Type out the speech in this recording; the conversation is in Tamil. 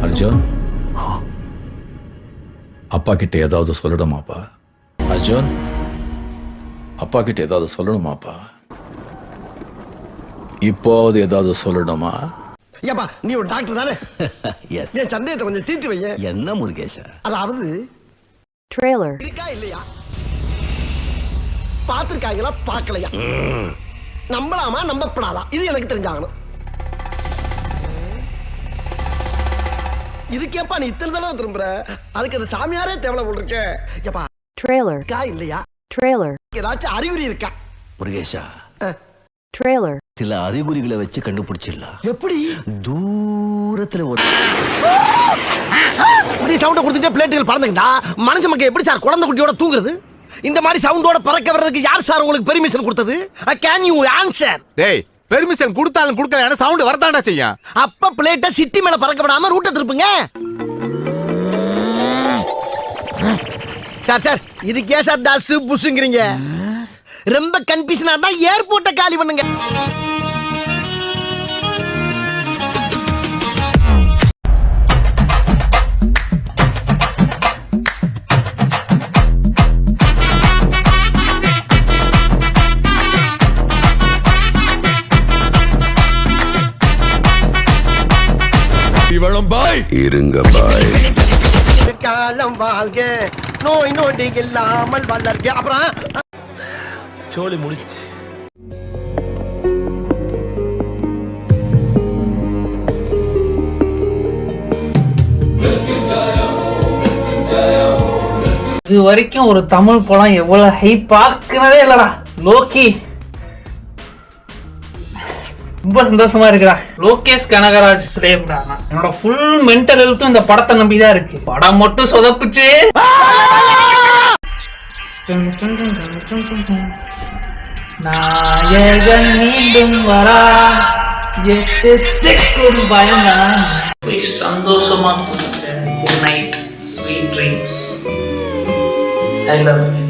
அர்ஜுன், அப்பா கிட்ட ஏதாவது சொல்லணுமாப்பா? அர்ஜுன், அப்பா கிட்ட ஏதாவது சொல்லணுமாப்பா? இப்போது ஏதாவது சொல்லணுமா? ஏப்பா நீ ஒரு டாக்டர் தானே? எஸ். என் சந்தேகத்தை கொஞ்சம் தீர்த்து வைங்க. என்ன முருகேஷா? அதாவது Trailer. இருக்கா இல்லையா, பார்த்திருக்காங்களா பார்க்கலையா, நம்பலாமா நம்பப்படாதா, இது எனக்கு தெரிஞ்சாகணும். இதுக்கேப்பா நீ இத்தனை தடவை திரும்புற? அதுக்கு அந்த சாமியாரே தேவலை போல் இருக்க. ஏப்பா Trailer. இருக்கா இல்லையா, Trailer. ஏதாச்சும் அறிகுறி இருக்கா? முருகேஷா, Trailer. சில அறிகுறிகளை வச்சு கண்டுபிடிச்சிடலாம். எப்படி? தூரத்துல ஒரு இப்படி சவுண்ட கொடுத்துட்டே பிளேட்டுகள் பறந்துக்கிட்டா மனுஷ மக்கள் எப்படி சார் குழந்தை குட்டியோட தூங்குறது? இந்த மாதிரி சவுண்டோட பறக்க வர்றதுக்கு யார் சார் உங்களுக்கு பெர்மிஷன் கொடுத்தது? Can you answer? டேய், பெர்மிஷன் கொடுத்தாலும் கொடுக்கலன்னு சவுண்ட் வரதாண்டா செய்யும். அப்ப பிளேட்டை சிட்டி மேல பறக்க விடாம ரூட்டை திருப்புங்க. சார் சார் இதுக்கே சார் டாஸ் புஷ்ங்கிறீங்க? ரொம்ப கன்ஃபியூஷனா இருந்தா ஏர்போர்ட்டை காலி பண்ணுங்க. இருங்க பாய். காலம் வாழ்க, நோய் நொடி இல்லாமல் வளர்க. அப்புறம் சோழி முடிச்சு. இது வரைக்கும் ஒரு தமிழ் படம் எவ்வளவு ஹைப் பார்க்கறதே இல்லடா. லோக்கி ரொம்ப சந்தோஷமா இருக்குடா. லோகேஷ் கனகராஜ் ஸ்லேவ்டா. என்னோட ஃபுல் மென்டல் ஹெல்த்தும் இந்த படத்தை நம்பிதான் இருக்கு. படம் மட்டும் சொதப்புச்சு. நாயகன் மீண்டும் வரா, ஒரு பயம் சந்தோஷமா. Good night, sweet dreams. I love you.